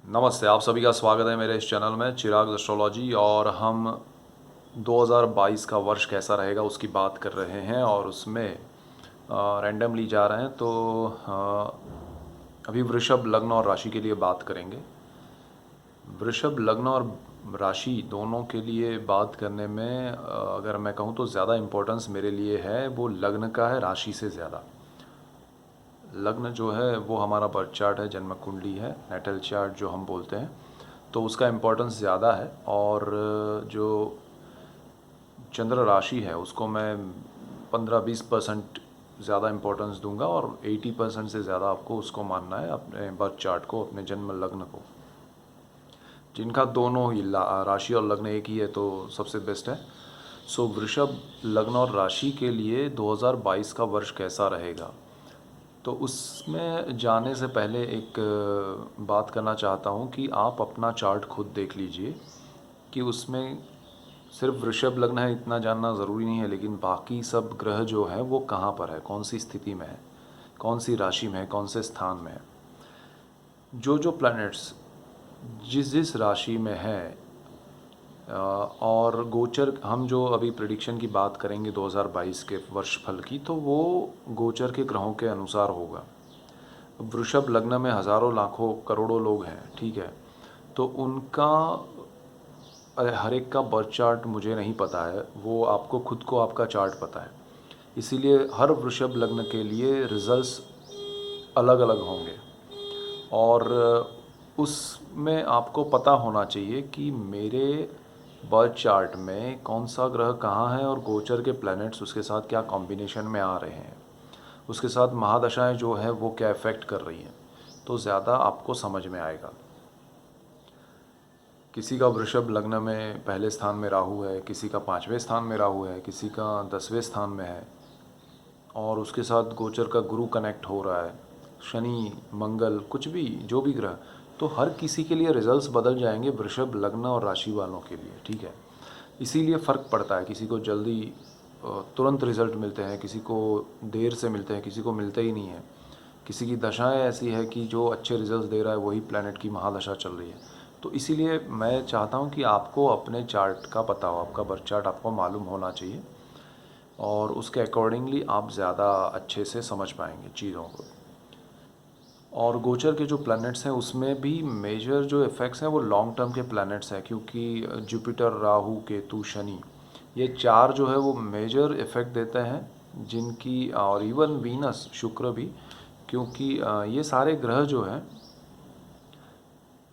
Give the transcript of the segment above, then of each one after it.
नमस्ते, आप सभी का स्वागत है मेरे इस चैनल में चिराग एस्ट्रोलॉजी। और हम 2022 का वर्ष कैसा रहेगा उसकी बात कर रहे हैं और उसमें रैंडमली जा रहे हैं। तो अभी वृषभ लग्न और राशि के लिए बात करेंगे। वृषभ लग्न और राशि दोनों के लिए बात करने में अगर मैं कहूँ तो ज़्यादा इम्पोर्टेंस मेरे लिए है वो लग्न का है राशि से ज़्यादा। लग्न जो है वो हमारा बर्थ चार्ट है, जन्म कुंडली है, नेटल चार्ट जो हम बोलते हैं, तो उसका इम्पोर्टेंस ज़्यादा है। और जो चंद्र राशि है उसको मैं 15-20% ज़्यादा इम्पोर्टेंस दूंगा और 80% से ज़्यादा आपको उसको मानना है, अपने बर्थ चार्ट को, अपने जन्म लग्न को। जिनका दोनों ही राशि और लग्न एक ही है तो सबसे बेस्ट है। सो वृषभ लग्न और राशि के लिए 2022 का वर्ष कैसा रहेगा, तो उसमें जाने से पहले एक बात करना चाहता हूँ कि आप अपना चार्ट खुद देख लीजिए कि उसमें सिर्फ वृषभ लग्न है इतना जानना ज़रूरी नहीं है, लेकिन बाकी सब ग्रह जो है वो कहाँ पर है, कौन सी स्थिति में है, कौन सी राशि में है, कौन से स्थान में है। जो प्लैनेट्स जिस जिस राशि में है और गोचर, हम जो अभी प्रिडिक्शन की बात करेंगे 2022 के वर्षफल की, तो वो गोचर के ग्रहों के अनुसार होगा। वृषभ लग्न में हज़ारों लाखों करोड़ों लोग हैं, ठीक है, तो उनका हर एक का बर्थ चार्ट मुझे नहीं पता है, वो आपको खुद को आपका चार्ट पता है। इसीलिए हर वृषभ लग्न के लिए रिजल्ट्स अलग अलग होंगे और उसमें आपको पता होना चाहिए कि मेरे बर्थ चार्ट में कौन सा ग्रह कहाँ है और गोचर के प्लैनेट्स उसके साथ क्या कॉम्बिनेशन में आ रहे हैं, उसके साथ महादशाएं जो है वो क्या इफ़ेक्ट कर रही हैं, तो ज़्यादा आपको समझ में आएगा। किसी का वृषभ लग्न में पहले स्थान में राहु है, किसी का 5वें स्थान में राहु है, किसी का 10वें स्थान में है और उसके साथ गोचर का गुरु कनेक्ट हो रहा है, शनि मंगल कुछ भी जो भी ग्रह, तो हर किसी के लिए रिजल्ट्स बदल जाएंगे वृषभ लग्न और राशि वालों के लिए, ठीक है। इसीलिए फ़र्क पड़ता है, किसी को जल्दी तुरंत रिजल्ट मिलते हैं, किसी को देर से मिलते हैं, किसी को मिलते ही नहीं है, किसी की दशाएं ऐसी है कि जो अच्छे रिजल्ट्स दे रहा है वही प्लैनेट की महादशा चल रही है। तो इसीलिए मैं चाहता हूँ कि आपको अपने चार्ट का पता हो, आपका बर्थ चार्ट आपको मालूम होना चाहिए और उसके अकॉर्डिंगली आप ज़्यादा अच्छे से समझ पाएंगे चीज़ों को। और गोचर के जो प्लैनेट्स हैं उसमें भी मेजर जो इफ़ेक्ट्स हैं वो लॉन्ग टर्म के प्लैनेट्स हैं, क्योंकि जुपिटर राहु केतु शनि ये चार जो है वो मेजर इफ़ेक्ट देते हैं, जिनकी और इवन वीनस शुक्र भी, क्योंकि ये सारे ग्रह जो हैं,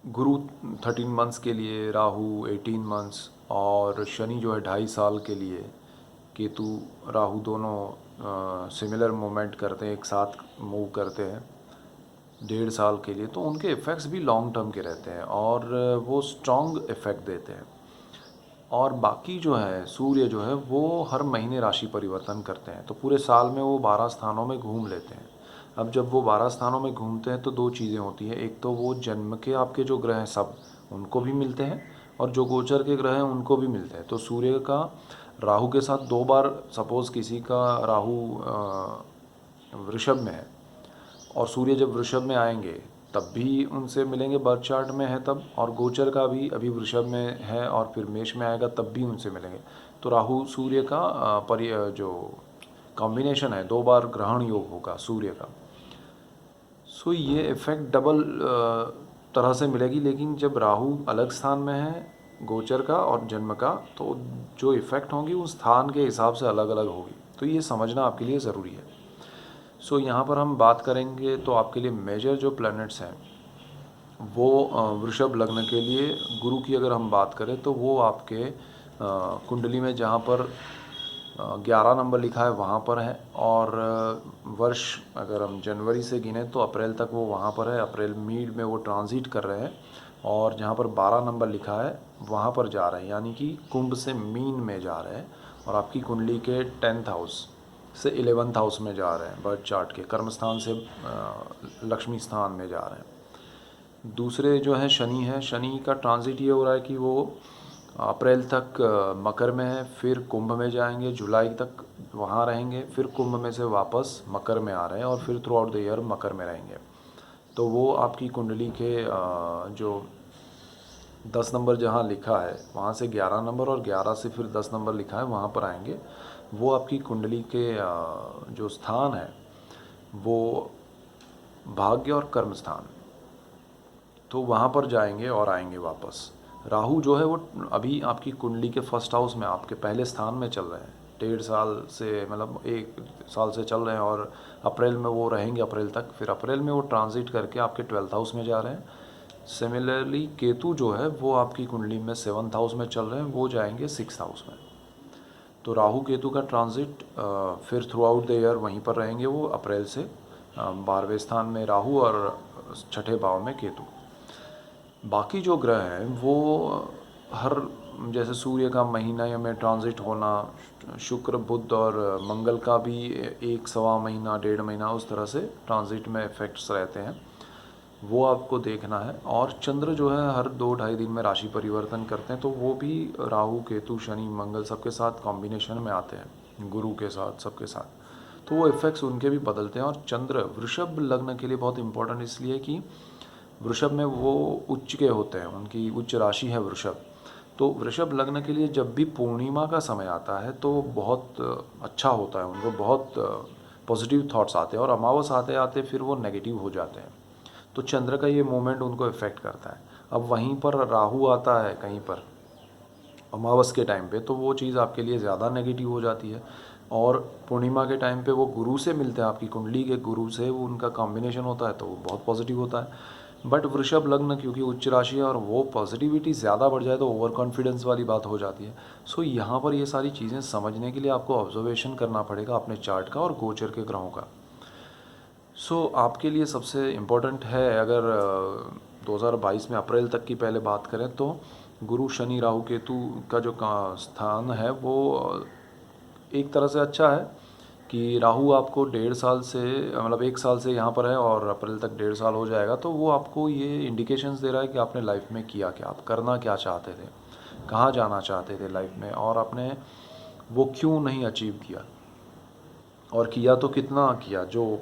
गुरु 13 मंथ्स के लिए, राहु 18 मंथ्स और शनि जो है 2.5 साल के लिए, केतु राहु दोनों सिमिलर मूवमेंट करते हैं, एक साथ मूव करते हैं 1.5 साल के लिए, तो उनके इफ़ेक्ट्स भी लॉन्ग टर्म के रहते हैं और वो स्ट्रॉन्ग इफ़ेक्ट देते हैं। और बाकी जो है सूर्य जो है वो हर महीने राशि परिवर्तन करते हैं, तो पूरे साल में वो 12 स्थानों में घूम लेते हैं। अब जब वो 12 स्थानों में घूमते हैं तो दो चीज़ें होती हैं, एक तो वो जन्म के आपके जो ग्रह हैं सब उनको भी मिलते हैं और जो गोचर के ग्रह हैं उनको भी मिलते हैं। तो सूर्य का राहु के साथ 2 बार, सपोज़ किसी का राहु वृषभ में है और सूर्य जब वृषभ में आएंगे तब भी उनसे मिलेंगे, बर्थ चार्ट में है तब, और गोचर का भी अभी वृषभ में है और फिर मेष में आएगा तब भी उनसे मिलेंगे। तो राहु सूर्य का जो कॉम्बिनेशन है, 2 बार ग्रहण योग होगा सूर्य का। सो ये इफ़ेक्ट डबल तरह से मिलेगी, लेकिन जब राहु अलग स्थान में है गोचर का और जन्म का, तो जो इफ़ेक्ट होंगी उस स्थान के हिसाब से अलग अलग होगी, तो ये समझना आपके लिए ज़रूरी है। सो यहाँ पर हम बात करेंगे तो आपके लिए मेजर जो प्लैनेट्स हैं वो वृषभ लग्न के लिए, गुरु की अगर हम बात करें तो वो आपके कुंडली में जहाँ पर 11 नंबर लिखा है वहाँ पर है, और वर्ष अगर हम जनवरी से गिने तो अप्रैल तक वो वहाँ पर है, अप्रैल मिड में वो ट्रांजिट कर रहे हैं और जहाँ पर 12 नंबर लिखा है वहाँ पर जा रहे हैं, यानी कि कुंभ से मीन में जा रहे हैं और आपकी कुंडली के 10th हाउस से 11th हाउस में जा रहे हैं, बर्थ चार्ट के कर्म स्थान से लक्ष्मी स्थान में जा रहे हैं। दूसरे जो है शनि है, शनि का ट्रांजिट ये हो रहा है कि वो अप्रैल तक मकर में है, फिर कुंभ में जाएंगे, जुलाई तक वहाँ रहेंगे, फिर कुंभ में से वापस मकर में आ रहे हैं और फिर थ्रू आउट द ईयर मकर में रहेंगे। तो वो आपकी कुंडली के जो 10 नंबर जहाँ लिखा है वहाँ से 11 नंबर और 11 से फिर 10 नंबर लिखा है वहाँ पर आएंगे। वो आपकी कुंडली के जो स्थान है वो भाग्य और कर्म स्थान, तो वहाँ पर जाएंगे और आएंगे वापस। राहु जो है वो अभी आपकी कुंडली के फर्स्ट हाउस में आपके पहले स्थान में चल रहे हैं, 1.5 साल से, मतलब 1 साल से चल रहे हैं, और अप्रैल में वो रहेंगे, अप्रैल तक। फिर अप्रैल में वो ट्रांजिट करके आपके 12th हाउस में जा रहे हैं। सिमिलरली केतु जो है वो आपकी कुंडली में 7th हाउस में चल रहे हैं, वो जाएंगे 6th हाउस में। तो राहु केतु का ट्रांजिट फिर थ्रू आउट द ईयर वहीं पर रहेंगे वो, अप्रैल से 12वें स्थान में राहु और 6ठे भाव में केतु। बाकी जो ग्रह हैं वो हर, जैसे सूर्य का महीने में ट्रांजिट होना, शुक्र बुध और मंगल का भी 1 सवा महीना 1.5 महीना उस तरह से ट्रांजिट में इफेक्ट्स रहते हैं, वो आपको देखना है। और चंद्र जो है हर 2-2.5 दिन में राशि परिवर्तन करते हैं, तो वो भी राहु केतु शनि मंगल सबके साथ कॉम्बिनेशन में आते हैं, गुरु के साथ सबके साथ, तो वो इफ़ेक्ट्स उनके भी बदलते हैं। और चंद्र वृषभ लग्न के लिए बहुत इंपॉर्टेंट इसलिए कि वृषभ में वो उच्च के होते हैं, उनकी उच्च राशि है वृषभ। तो वृषभ लग्न के लिए जब भी पूर्णिमा का समय आता है तो बहुत अच्छा होता है, उनको बहुत पॉजिटिव थॉट्स आते हैं, और अमावस आते आते फिर वो नेगेटिव हो जाते हैं। तो चंद्र का ये मूवमेंट उनको इफ़ेक्ट करता है। अब वहीं पर राहु आता है कहीं पर अमावस के टाइम पे, तो वो चीज़ आपके लिए ज़्यादा नेगेटिव हो जाती है। और पूर्णिमा के टाइम पे वो गुरु से मिलते हैं, आपकी कुंडली के गुरु से वो उनका कॉम्बिनेशन होता है, तो वो बहुत पॉजिटिव होता है। बट वृषभ लग्न क्योंकि उच्च राशि है और वो पॉजिटिविटी ज़्यादा बढ़ जाए तो ओवर कॉन्फिडेंस वाली बात हो जाती है। सो यहाँ पर ये सारी चीज़ें समझने के लिए आपको ऑब्जर्वेशन करना पड़ेगा अपने चार्ट का और गोचर के ग्रहों का। सो आपके लिए सबसे इम्पोर्टेंट है, अगर 2022 में अप्रैल तक की पहले बात करें तो गुरु शनि राहु केतु का जो स्थान है वो एक तरह से अच्छा है कि राहु आपको 1.5 साल से, मतलब 1 साल से यहाँ पर है और अप्रैल तक 1.5 साल हो जाएगा, तो वो आपको ये इंडिकेशंस दे रहा है कि आपने लाइफ में किया क्या, आप करना क्या चाहते थे, कहाँ जाना चाहते थे लाइफ में, और आपने वो क्यों नहीं अचीव किया, और किया तो कितना किया, जो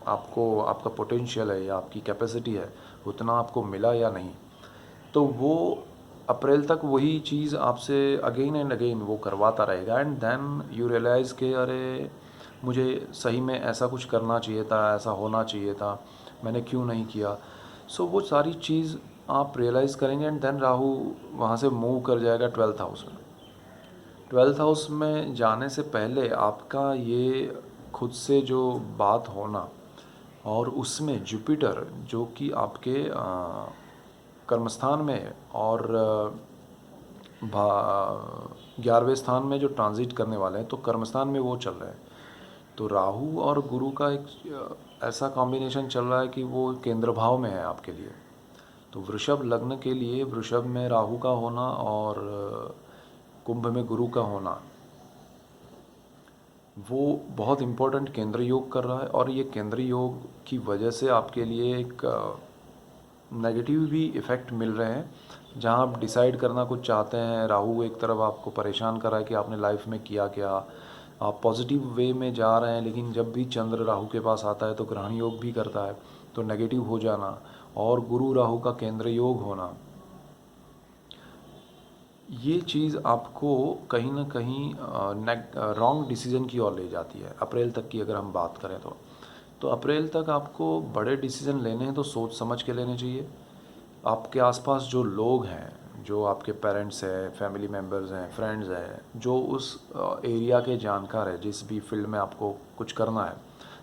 आपको आपका पोटेंशियल है या आपकी कैपेसिटी है उतना आपको मिला या नहीं। तो वो अप्रैल तक वही चीज़ आपसे अगेन एंड अगेन वो करवाता रहेगा, एंड देन यू रियलाइज़ कि अरे मुझे सही में ऐसा कुछ करना चाहिए था, ऐसा होना चाहिए था, मैंने क्यों नहीं किया। सो वो सारी चीज़ आप रियलाइज़ करेंगे, एंड देन राहु वहाँ से मूव कर जाएगा 12th हाउस में। 12th हाउस में जाने से पहले आपका ये खुद से जो बात होना, और उसमें जुपिटर जो कि आपके कर्मस्थान में और 11वें स्थान में जो ट्रांजिट करने वाले हैं, तो कर्मस्थान में वो चल रहे हैं। तो राहु और गुरु का एक ऐसा कॉम्बिनेशन चल रहा है कि वो केंद्र भाव में है आपके लिए। तो वृषभ लग्न के लिए वृषभ में राहु का होना और कुंभ में गुरु का होना वो बहुत इम्पोर्टेंट केंद्र योग कर रहा है, और ये केंद्र योग की वजह से आपके लिए एक नेगेटिव भी इफ़ेक्ट मिल रहे हैं। जहाँ आप डिसाइड करना कुछ चाहते हैं, राहु एक तरफ आपको परेशान कर रहा है कि आपने लाइफ में किया क्या, आप पॉजिटिव वे में जा रहे हैं, लेकिन जब भी चंद्र राहु के पास आता है तो ग्रहण योग भी करता है, तो नेगेटिव हो जाना, और गुरु राहु का केंद्र योग होना, ये चीज़ आपको कहीं ना कहीं रॉन्ग डिसीज़न की ओर ले जाती है। अप्रैल तक की अगर हम बात करें तो अप्रैल तक आपको बड़े डिसीज़न लेने हैं तो सोच समझ के लेने चाहिए। आपके आसपास जो लोग हैं, जो आपके पेरेंट्स हैं, फैमिली मेम्बर्स हैं, फ्रेंड्स हैं, जो उस एरिया के जानकार है, जिस भी फील्ड में आपको कुछ करना है,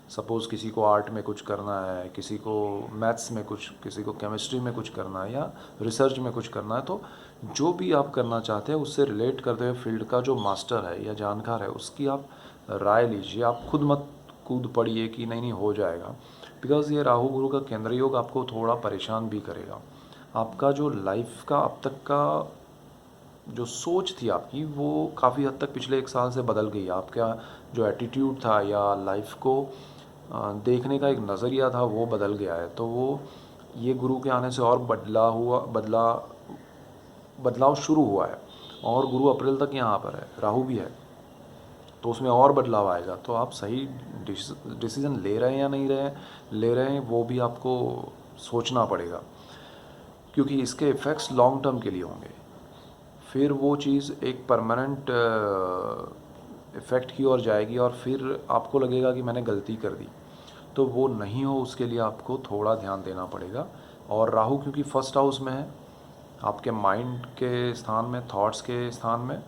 सपोज़ किसी को आर्ट में कुछ करना है, किसी को मैथ्स में कुछ, किसी को केमिस्ट्री में कुछ करना है, या रिसर्च में कुछ करना है, तो जो भी आप करना चाहते हैं उससे रिलेट करते हुए फील्ड का जो मास्टर है या जानकार है उसकी आप राय लीजिए। आप खुद मत कूद पड़िए कि नहीं नहीं हो जाएगा, बिकॉज़ ये राहु गुरु का केंद्र योग आपको थोड़ा परेशान भी करेगा। आपका जो लाइफ का अब तक का जो सोच थी आपकी वो काफ़ी हद तक पिछले 1 साल से बदल गई है। आपका जो एटीट्यूड था या लाइफ को देखने का एक नज़रिया था वो बदल गया है। तो वो ये गुरु के आने से और बदलाव शुरू हुआ है, और गुरु अप्रैल तक यहाँ पर है, राहु भी है, तो उसमें और बदलाव आएगा। तो आप सही डिसीज़न ले रहे हैं या नहीं ले रहे हैं वो भी आपको सोचना पड़ेगा, क्योंकि इसके इफ़ेक्ट्स लॉन्ग टर्म के लिए होंगे। फिर वो चीज़ एक परमानेंट इफ़ेक्ट की ओर जाएगी और फिर आपको लगेगा कि मैंने गलती कर दी। तो वो नहीं हो, उसके लिए आपको थोड़ा ध्यान देना पड़ेगा। और राहु क्योंकि फर्स्ट हाउस में है, आपके माइंड के स्थान में, थॉट्स के स्थान में,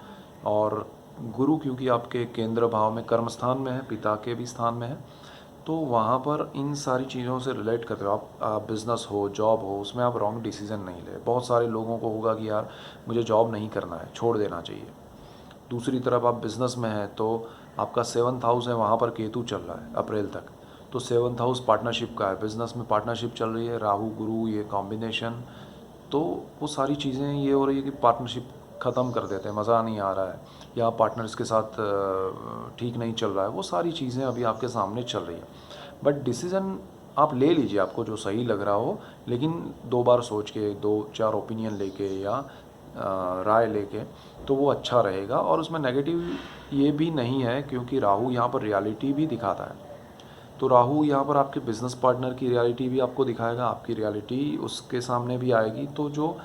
और गुरु क्योंकि आपके केंद्र भाव में, कर्म स्थान में है, पिता के भी स्थान में है, तो वहाँ पर इन सारी चीज़ों से रिलेट करते हो आप बिज़नेस हो, जॉब हो, उसमें आप रॉन्ग डिसीज़न नहीं ले। बहुत सारे लोगों को होगा कि यार मुझे जॉब नहीं करना है, छोड़ देना चाहिए। दूसरी तरफ आप बिज़नेस में हैं तो आपका 7th हाउस है, वहाँ पर केतु चल रहा है अप्रैल तक, तो 7th हाउस पार्टनरशिप का है, बिज़नेस में पार्टनरशिप चल रही है, राहु गुरु ये कॉम्बिनेशन। तो वो सारी चीज़ें ये हो रही है कि पार्टनरशिप ख़त्म कर देते हैं, मज़ा नहीं आ रहा है, या पार्टनर्स के साथ ठीक नहीं चल रहा है, वो सारी चीज़ें अभी आपके सामने चल रही हैं। बट डिसीज़न आप ले लीजिए, आपको जो सही लग रहा हो, लेकिन 2 बार सोच के, 2-4 ओपिनियन लेके या राय लेके, तो वो अच्छा रहेगा। और उसमें नेगेटिव ये भी नहीं है, क्योंकि राहु यहाँ पर रियलिटी भी दिखाता है। तो राहु यहाँ पर आपके बिजनेस पार्टनर की रियलिटी भी आपको दिखाएगा, आपकी रियलिटी उसके सामने भी आएगी। तो जो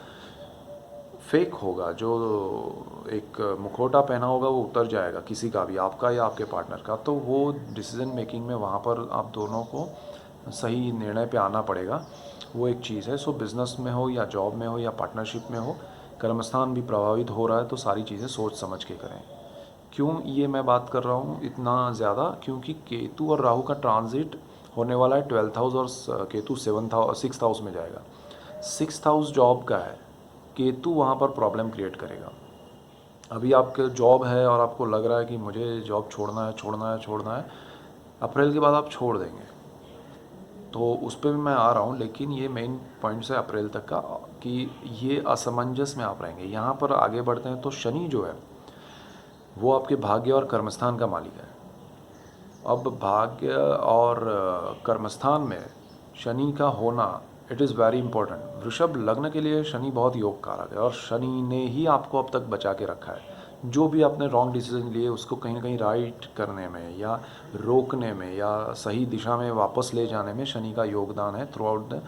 फेक होगा, जो एक मुखौटा पहना होगा, वो उतर जाएगा, किसी का भी, आपका या आपके पार्टनर का। तो वो डिसीज़न मेकिंग में वहाँ पर आप दोनों को सही निर्णय पे आना पड़ेगा, वो एक चीज़ है। सो बिज़नेस में हो या जॉब में हो या पार्टनरशिप में हो, कर्मस्थान भी प्रभावित हो रहा है, तो सारी चीज़ें सोच समझ के करें। क्यों ये मैं बात कर रहा हूँ इतना ज़्यादा, क्योंकि केतु और राहु का ट्रांजिट होने वाला है 12th हाउस, और केतु 6th हाउस में जाएगा। 6th हाउस जॉब का है, केतु वहाँ पर प्रॉब्लम क्रिएट करेगा। अभी आपके जॉब है और आपको लग रहा है कि मुझे जॉब छोड़ना है, अप्रैल के बाद आप छोड़ देंगे, तो उस पर भी मैं आ रहा हूँ। लेकिन ये मेन पॉइंट्स है अप्रैल तक का, कि ये असमंजस में आप रहेंगे। यहाँ पर आगे बढ़ते हैं तो शनि जो है वो आपके भाग्य और कर्मस्थान का मालिक है। अब भाग्य और कर्मस्थान में शनि का होना, इट इज़ वेरी इंपॉर्टेंट। वृषभ लग्न के लिए शनि बहुत योग कारक है, और शनि ने ही आपको अब तक बचा के रखा है। जो भी आपने रॉन्ग डिसीजन लिए, उसको कहीं ना कहीं राइट करने में या रोकने में या सही दिशा में वापस ले जाने में शनि का योगदान है थ्रू आउट द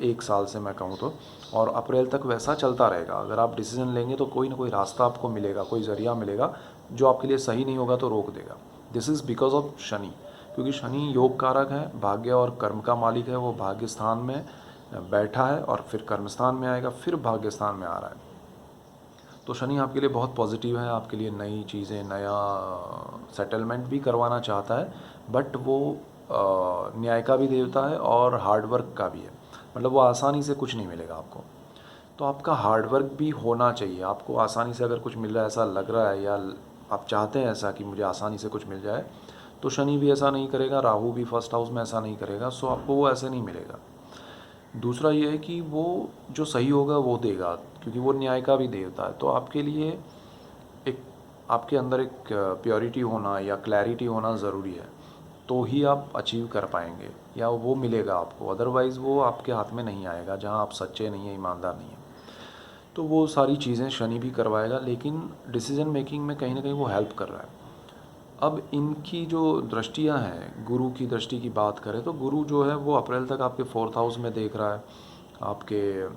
1 साल से मैं कहूँ तो। और अप्रैल तक वैसा चलता रहेगा। अगर आप डिसीजन लेंगे तो कोई ना कोई रास्ता आपको मिलेगा, कोई ज़रिया मिलेगा जो आपके लिए सही नहीं होगा तो रोक देगा। This is because of Shani, क्योंकि शनि योग कारक है, भाग्य और कर्म का मालिक है। वो भाग्य स्थान में बैठा है और फिर कर्म स्थान में आएगा, फिर भाग्य स्थान में आ रहा है। तो शनि आपके लिए बहुत पॉजिटिव है, आपके लिए नई चीज़ें, नया सेटलमेंट भी करवाना चाहता है। बट वो न्याय का भी देवता है और हार्डवर्क का भी है, मतलब वो आसानी से कुछ नहीं मिलेगा आपको। तो आपका हार्डवर्क भी होना चाहिए। आपको आसानी से अगर कुछ मिल रहा है, ऐसा लग रहा है, या आप चाहते हैं ऐसा कि मुझे आसानी से कुछ मिल जाए, तो शनि भी ऐसा नहीं करेगा, राहु भी फर्स्ट हाउस में ऐसा नहीं करेगा। सो आपको वो ऐसे नहीं मिलेगा। दूसरा ये है कि वो जो सही होगा वो देगा, क्योंकि वो न्याय का भी देवता है। तो आपके लिए एक, आपके अंदर एक प्योरिटी होना या क्लैरिटी होना ज़रूरी है, तो ही आप अचीव कर पाएंगे या वो मिलेगा आपको। अदरवाइज़ वो आपके हाथ में नहीं आएगा जहाँ आप सच्चे नहीं हैं, ईमानदार नहीं हैं। तो वो सारी चीज़ें शनि भी करवाएगा, लेकिन डिसीजन मेकिंग में कहीं ना कहीं वो हेल्प कर रहा है। अब इनकी जो दृष्टियां हैं, गुरु की दृष्टि की बात करें तो गुरु जो है वो अप्रैल तक आपके 4th हाउस में देख रहा है, आपके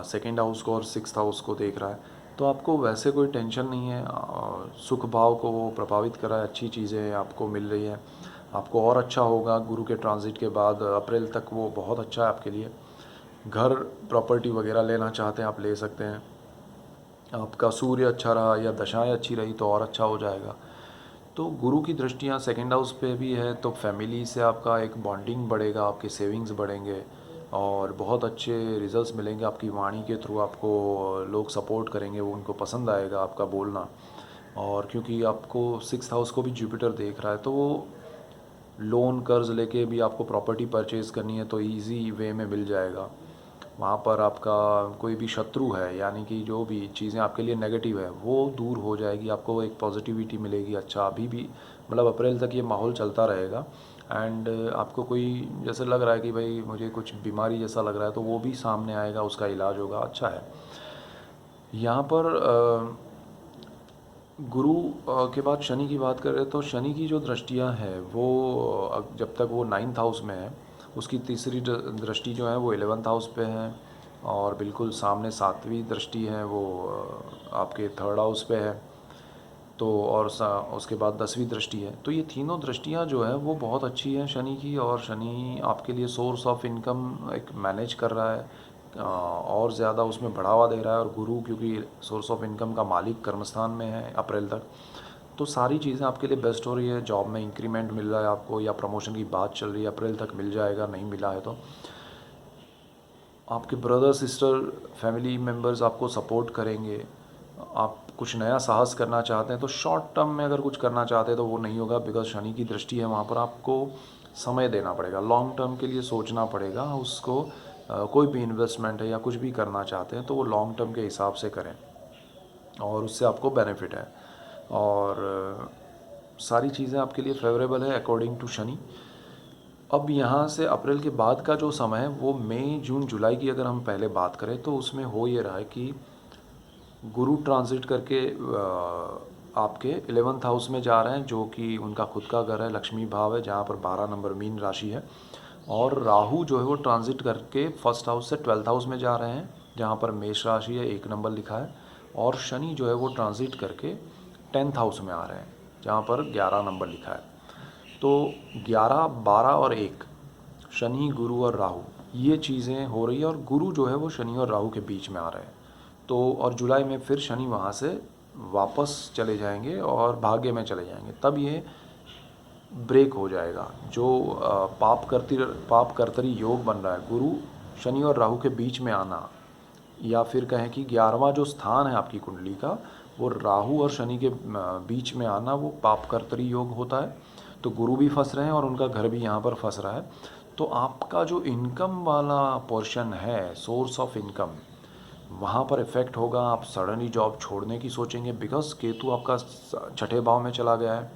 2nd हाउस को और 6th हाउस को देख रहा है। तो आपको वैसे कोई टेंशन नहीं है। सुख भाव को वो प्रभावित कर रहा है, अच्छी चीज़ें आपको मिल रही है। आपको और अच्छा होगा गुरु के ट्रांजिट के बाद, अप्रैल तक वो बहुत अच्छा है आपके लिए। घर, प्रॉपर्टी वगैरह लेना चाहते हैं आप ले सकते हैं। आपका सूर्य अच्छा रहा या दशाएं अच्छी रही तो और अच्छा हो जाएगा। तो गुरु की दृष्टियाँ 2nd हाउस पे भी है, तो फैमिली से आपका एक बॉन्डिंग बढ़ेगा, आपके सेविंग्स बढ़ेंगे और बहुत अच्छे रिजल्ट्स मिलेंगे। आपकी वाणी के थ्रू आपको लोग सपोर्ट करेंगे, वो उनको पसंद आएगा आपका बोलना। और क्योंकि आपको 6th हाउस को भी जुपिटर देख रहा है, तो वो लोन कर्ज लेके भी आपको प्रॉपर्टी परचेज़ करनी है तो इजी वे में मिल जाएगा। वहाँ पर आपका कोई भी शत्रु है, यानी कि जो भी चीज़ें आपके लिए नेगेटिव है वो दूर हो जाएगी, आपको एक पॉजिटिविटी मिलेगी। अच्छा, अभी भी मतलब अप्रैल तक ये माहौल चलता रहेगा। एंड आपको कोई जैसे लग रहा है कि भाई मुझे कुछ बीमारी जैसा लग रहा है, तो वो भी सामने आएगा, उसका इलाज होगा, अच्छा है। यहाँ पर गुरु के बाद शनि की बात करें तो शनि की जो दृष्टियाँ हैं वो जब तक वो 9th हाउस में है उसकी तीसरी दृष्टि जो है वो 11th हाउस पे है, और बिल्कुल सामने 7वीं दृष्टि है वो आपके 3rd हाउस पे है। तो और उसके बाद 10वीं दृष्टि है। तो ये तीनों दृष्टियाँ जो है वो बहुत अच्छी हैं शनि की, और शनि आपके लिए सोर्स ऑफ इनकम एक मैनेज कर रहा है, और ज़्यादा उसमें बढ़ावा दे रहा है। और गुरु क्योंकि सोर्स ऑफ इनकम का मालिक कर्मस्थान में है अप्रैल तक, तो सारी चीज़ें आपके लिए बेस्ट हो रही है। जॉब में इंक्रीमेंट मिल रहा है आपको, या प्रमोशन की बात चल रही है, अप्रैल तक मिल जाएगा, नहीं मिला है तो। आपके ब्रदर सिस्टर फैमिली मेम्बर्स आपको सपोर्ट करेंगे। आप कुछ नया साहस करना चाहते हैं तो शॉर्ट टर्म में अगर कुछ करना चाहते हैं तो वो नहीं होगा, बिकॉज शनि की दृष्टि है वहाँ पर। आपको समय देना पड़ेगा, लॉन्ग टर्म के लिए सोचना पड़ेगा उसको। कोई भी इन्वेस्टमेंट है या कुछ भी करना चाहते हैं तो वो लॉन्ग टर्म के हिसाब से करें, और उससे आपको बेनिफिट है। और सारी चीज़ें आपके लिए फेवरेबल है अकॉर्डिंग टू शनि। अब यहाँ से अप्रैल के बाद का जो समय है वो मई जून जुलाई की अगर हम पहले बात करें तो उसमें हो ये रहा है कि गुरु ट्रांजिट करके आपके 11th हाउस में जा रहे हैं, जो कि उनका खुद का घर है, लक्ष्मी भाव है, जहाँ पर 12 नंबर मीन राशि है। और राहु जो है वो ट्रांजिट करके 1st हाउस से 12th हाउस में जा रहे हैं, जहाँ पर मेष राशि है, 1 नंबर लिखा है। और शनि जो है वो ट्रांजिट करके 10th हाउस में आ रहे हैं, जहाँ पर 11 नंबर लिखा है। तो 11, 12 और 1, शनि, गुरु और राहु, ये चीज़ें हो रही है। और गुरु जो है वो शनि और राहु के बीच में आ रहे हैं। तो और जुलाई में फिर शनि वहाँ से वापस चले जाएंगे और भाग्य में चले जाएंगे, तब ये ब्रेक हो जाएगा। जो पाप कर्तरी योग बन रहा है, गुरु शनि और राहु के बीच में आना, या फिर कहें कि 11वां जो स्थान है आपकी कुंडली का, वो राहु और शनि के बीच में आना, वो पाप कर्तरी योग होता है। तो गुरु भी फंस रहे हैं और उनका घर भी यहाँ पर फंस रहा है। तो आपका जो इनकम वाला पोर्शन है, सोर्स ऑफ इनकम, वहाँ पर इफ़ेक्ट होगा। आप सडनली जॉब छोड़ने की सोचेंगे, बिकॉज केतु आपका 6ठे भाव में चला गया है,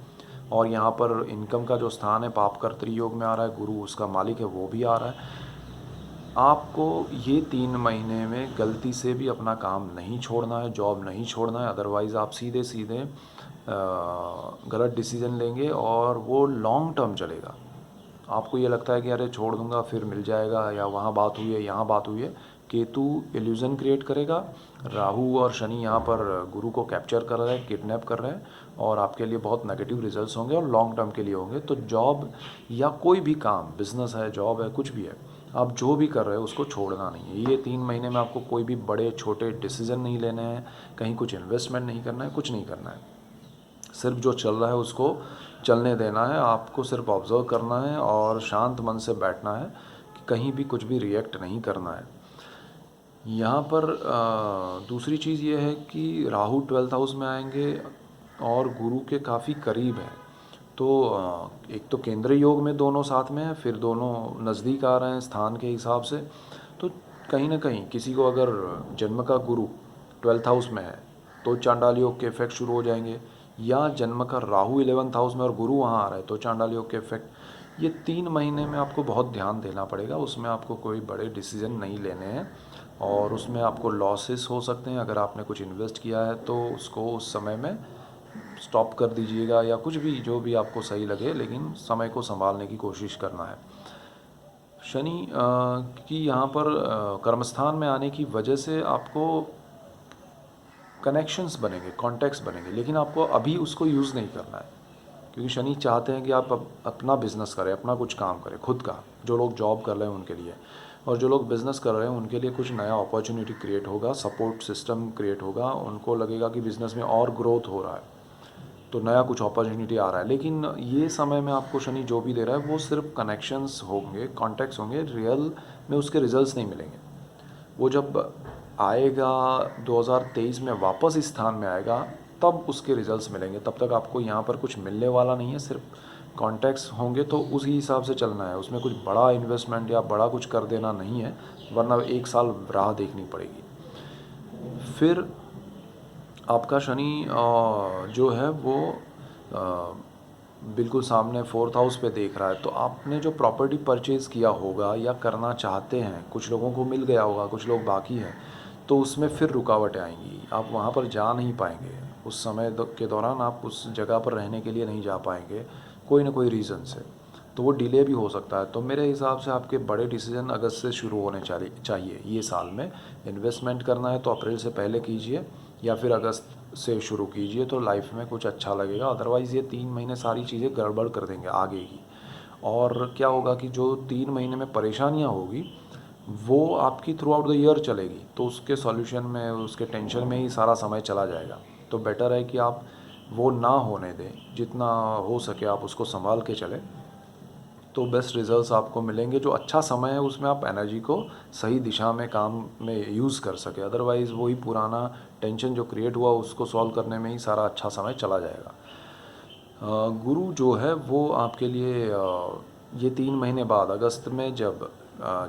और यहाँ पर इनकम का जो स्थान है पाप कर्तरी योग में आ रहा है, गुरु उसका मालिक है वो भी आ रहा है। आपको ये 3 महीने में गलती से भी अपना काम नहीं छोड़ना है, जॉब नहीं छोड़ना है, अदरवाइज़ आप सीधे सीधे गलत डिसीज़न लेंगे और वो लॉन्ग टर्म चलेगा। आपको ये लगता है कि अरे छोड़ दूंगा फिर मिल जाएगा, या वहाँ बात हुई है यहाँ बात हुई है। केतु इल्यूज़न क्रिएट करेगा, राहु और शनि यहाँ पर गुरु को कैप्चर कर रहे हैं, किडनैप कर रहे हैं, और आपके लिए बहुत नेगेटिव रिजल्ट्स होंगे और लॉन्ग टर्म के लिए होंगे। तो जॉब या कोई भी काम, बिजनेस है, जॉब है, कुछ भी है, आप जो भी कर रहे हो उसको छोड़ना नहीं है। ये 3 महीने में आपको कोई भी बड़े छोटे डिसीज़न नहीं लेने हैं, कहीं कुछ इन्वेस्टमेंट नहीं करना है, कुछ नहीं करना है। सिर्फ जो चल रहा है उसको चलने देना है। आपको सिर्फ ऑब्ज़र्व करना है और शांत मन से बैठना है, कि कहीं भी कुछ भी रिएक्ट नहीं करना है। यहाँ पर दूसरी चीज़ ये है कि राहु 12th हाउस में आएंगे और गुरु के काफ़ी करीब हैं। तो एक तो केंद्रीय योग में दोनों साथ में है, फिर दोनों नज़दीक आ रहे हैं स्थान के हिसाब से। तो कहीं ना कहीं किसी को अगर जन्म का गुरु 12th हाउस में है तो चांडाल योग के इफेक्ट शुरू हो जाएंगे, या जन्म का राहु 11th हाउस में और गुरु वहाँ आ रहा है तो चांडाल योग के इफेक्ट। ये 3 महीने में आपको बहुत ध्यान देना पड़ेगा। उसमें आपको कोई बड़े डिसीज़न नहीं लेने हैं, और उसमें आपको लॉसेस हो सकते हैं। अगर आपने कुछ इन्वेस्ट किया है तो उसको उस समय में स्टॉप कर दीजिएगा, या कुछ भी जो भी आपको सही लगे, लेकिन समय को संभालने की कोशिश करना है। शनि की यहाँ पर कर्मस्थान में आने की वजह से आपको कनेक्शंस बनेंगे, कॉन्टैक्ट्स बनेंगे, लेकिन आपको अभी उसको यूज़ नहीं करना है, क्योंकि शनि चाहते हैं कि आप अपना बिज़नेस करें, अपना कुछ काम करें खुद का। जो लोग जॉब कर रहे हैं उनके लिए, और जो लोग बिज़नेस कर रहे हैं उनके लिए कुछ नया अपॉर्चुनिटी क्रिएट होगा, सपोर्ट सिस्टम क्रिएट होगा। उनको लगेगा कि बिज़नेस में और ग्रोथ हो रहा है, तो नया कुछ अपॉर्चुनिटी आ रहा है। लेकिन ये समय में आपको शनि जो भी दे रहा है वो सिर्फ कनेक्शंस होंगे, कॉन्टैक्ट्स होंगे, रियल में उसके रिजल्ट्स नहीं मिलेंगे। वो जब आएगा 2023 में वापस इस स्थान में आएगा, तब उसके रिजल्ट्स मिलेंगे। तब तक आपको यहाँ पर कुछ मिलने वाला नहीं है, सिर्फ कॉन्टैक्ट्स होंगे। तो उसी हिसाब से चलना है, उसमें कुछ बड़ा इन्वेस्टमेंट या बड़ा कुछ कर देना नहीं है, वरना 1 साल राह देखनी पड़ेगी। फिर आपका शनि जो है वो बिल्कुल सामने 4th हाउस पे देख रहा है। तो आपने जो प्रॉपर्टी परचेज़ किया होगा या करना चाहते हैं, कुछ लोगों को मिल गया होगा, कुछ लोग बाकी हैं, तो उसमें फिर रुकावटें आएंगी। आप वहाँ पर जा नहीं पाएंगे, उस समय के दौरान आप उस जगह पर रहने के लिए नहीं जा पाएंगे, कोई ना कोई रीज़न से। तो वो डिले भी हो सकता है। तो मेरे हिसाब से आपके बड़े डिसीजन अगस्त से शुरू होने चाहिए ये साल में। इन्वेस्टमेंट करना है तो अप्रैल से पहले कीजिए या फिर अगस्त से शुरू कीजिए, तो लाइफ में कुछ अच्छा लगेगा। अदरवाइज़ ये 3 महीने सारी चीज़ें गड़बड़ कर देंगे आगे ही। और क्या होगा कि जो 3 महीने में परेशानियाँ होगी वो आपकी थ्रू आउट द ईयर चलेगी, तो उसके सॉल्यूशन में, उसके टेंशन में ही सारा समय चला जाएगा। तो बेटर है कि आप वो ना होने दें, जितना हो सके आप उसको संभाल के चलें, तो बेस्ट रिजल्ट्स आपको मिलेंगे। जो अच्छा समय है उसमें आप एनर्जी को सही दिशा में काम में यूज़ कर सके। अदरवाइज़ वही पुराना टेंशन जो क्रिएट हुआ उसको सॉल्व करने में ही सारा अच्छा समय चला जाएगा। गुरु जो है वो आपके लिए ये 3 महीने बाद अगस्त में, जब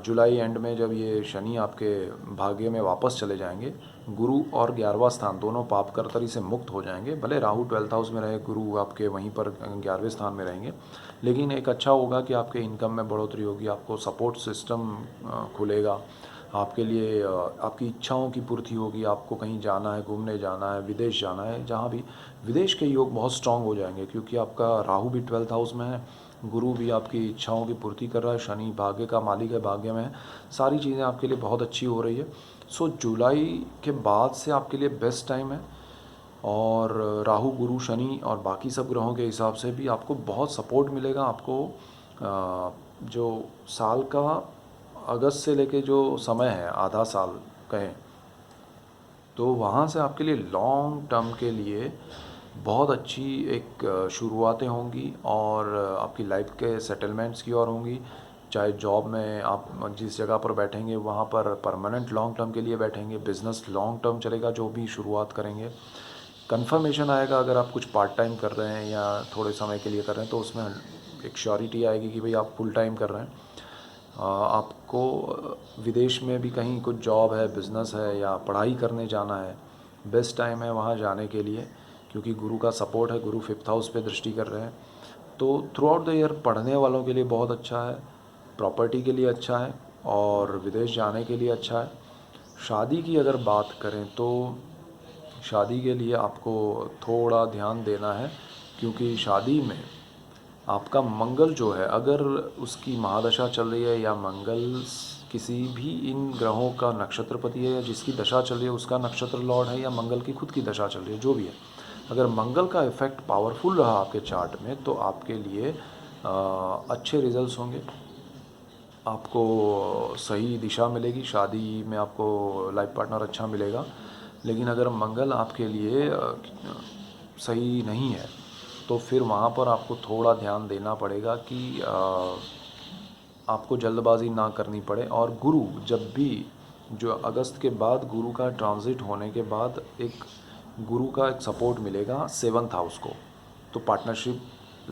जुलाई एंड में जब ये शनि आपके भाग्य में वापस चले जाएंगे, गुरु और 11वां स्थान दोनों पाप कर्तरी से मुक्त हो जाएंगे। भले राहु 12th हाउस में रहे, गुरु आपके वहीं पर 11वें स्थान में रहेंगे, लेकिन एक अच्छा होगा कि आपके इनकम में बढ़ोतरी होगी, आपको सपोर्ट सिस्टम खुलेगा आपके लिए, आपकी इच्छाओं की पूर्ति होगी। आपको कहीं जाना है, घूमने जाना है, विदेश जाना है, जहाँ भी विदेश के योग बहुत स्ट्रांग हो जाएंगे, क्योंकि आपका राहु भी 12th हाउस में है, गुरु भी आपकी इच्छाओं की पूर्ति कर रहा है, शनि भाग्य का मालिक है, भाग्य में है। सारी चीज़ें आपके लिए बहुत अच्छी हो रही है। सो जुलाई के बाद से आपके लिए बेस्ट टाइम है। और राहु, गुरु, शनि और बाकी सब ग्रहों के हिसाब से भी आपको बहुत सपोर्ट मिलेगा। आपको जो साल का अगस्त से लेके जो समय है, आधा साल कहें, तो वहाँ से आपके लिए लॉन्ग टर्म के लिए बहुत अच्छी एक शुरुआतें होंगी और आपकी लाइफ के सेटलमेंट्स की ओर होंगी। चाहे जॉब में आप जिस जगह पर बैठेंगे वहाँ पर परमानेंट लॉन्ग टर्म के लिए बैठेंगे, बिज़नेस लॉन्ग टर्म चलेगा जो भी शुरुआत करेंगे। कंफर्मेशन आएगा अगर आप कुछ पार्ट टाइम कर रहे हैं या थोड़े समय के लिए कर रहे हैं, तो उसमें एक श्योरिटी आएगी कि भाई आप फुल टाइम कर रहे हैं। आपको विदेश में भी कहीं कुछ जॉब है, बिज़नेस है या पढ़ाई करने जाना है, बेस्ट टाइम है वहाँ जाने के लिए, क्योंकि गुरु का सपोर्ट है, गुरु 5th हाउस पे दृष्टि कर रहे हैं। तो थ्रू आउट द ईयर पढ़ने वालों के लिए बहुत अच्छा है, प्रॉपर्टी के लिए अच्छा है और विदेश जाने के लिए अच्छा है। शादी की अगर बात करें तो शादी के लिए आपको थोड़ा ध्यान देना है, क्योंकि शादी में आपका मंगल जो है, अगर उसकी महादशा चल रही है या मंगल किसी भी इन ग्रहों का नक्षत्रपति है या जिसकी दशा चल रही है उसका नक्षत्र लॉर्ड है या मंगल की खुद की दशा चल रही है, जो भी है, अगर मंगल का इफ़ेक्ट पावरफुल रहा आपके चार्ट में तो आपके लिए अच्छे रिजल्ट्स होंगे। आपको सही दिशा मिलेगी, शादी में आपको लाइफ पार्टनर अच्छा मिलेगा। लेकिन अगर मंगल आपके लिए सही नहीं है तो फिर वहाँ पर आपको थोड़ा ध्यान देना पड़ेगा कि आपको जल्दबाजी ना करनी पड़े। और गुरु जब भी, जो अगस्त के बाद गुरु का ट्रांजिट होने के बाद एक गुरु का एक सपोर्ट मिलेगा 7th हाउस को, तो पार्टनरशिप,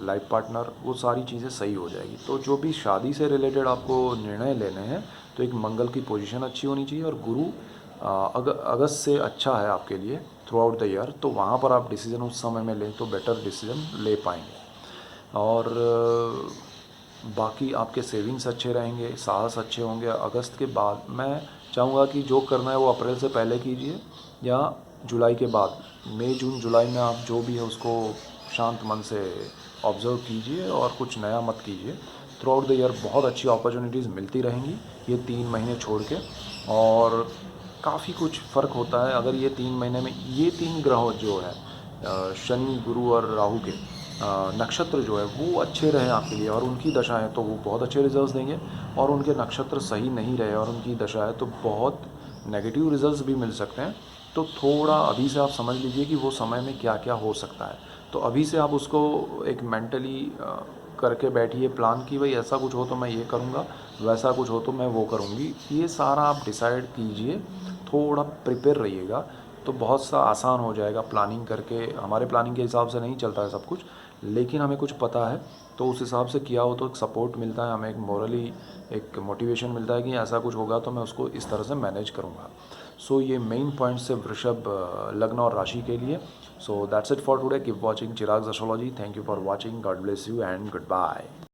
लाइफ पार्टनर, वो सारी चीज़ें सही हो जाएगी। तो जो भी शादी से रिलेटेड आपको निर्णय लेने हैं तो एक मंगल की पोजीशन अच्छी होनी चाहिए और गुरु अगस्त से अच्छा है आपके लिए थ्रू आउट द ईयर, तो वहाँ पर आप डिसीज़न उस समय में लें तो बेटर डिसीज़न ले पाएंगे। और बाकी आपके सेविंग्स अच्छे रहेंगे, साहस अच्छे होंगे। अगस्त के बाद मैं चाहूँगा कि जो करना है वो अप्रैल से पहले कीजिए या जुलाई के बाद, मई जून जुलाई में आप जो भी है उसको शांत मन से ऑब्ज़र्व कीजिए और कुछ नया मत कीजिए। थ्रू आउट द ईयर बहुत अच्छी अपॉर्चुनिटीज़ मिलती रहेंगी ये 3 महीने छोड़ के, और काफ़ी कुछ फ़र्क होता है अगर ये 3 महीने में ये 3 ग्रह जो है, शनि, गुरु और राहु के नक्षत्र जो है वो अच्छे रहे आपके लिए और उनकी दशा है तो वो बहुत अच्छे रिजल्ट्स देंगे, और उनके नक्षत्र सही नहीं रहे और उनकी दशा है तो बहुत नेगेटिव रिजल्ट्स भी मिल सकते हैं। तो थोड़ा अभी से आप समझ लीजिए कि वो समय में क्या क्या हो सकता है, तो अभी से आप उसको एक मेंटली करके बैठिए प्लान कि भाई ऐसा कुछ हो तो मैं ये करूँगा, वैसा कुछ हो तो मैं वो करूँगी। ये सारा आप डिसाइड कीजिए, थोड़ा प्रिपेयर रहिएगा तो बहुत सा आसान हो जाएगा प्लानिंग करके। हमारे प्लानिंग के हिसाब से नहीं चलता है सब कुछ, लेकिन हमें कुछ पता है तो उस हिसाब से किया हो तो एक सपोर्ट मिलता है, हमें एक मोरली एक मोटिवेशन मिलता है कि ऐसा कुछ होगा तो मैं उसको इस तरह से मैनेज करूँगा। सो ये मेन पॉइंट्स है वृषभ लग्न और राशि के लिए। So that's it for today. Keep watching Chirag's astrology. Thank you for watching. God bless you and good bye.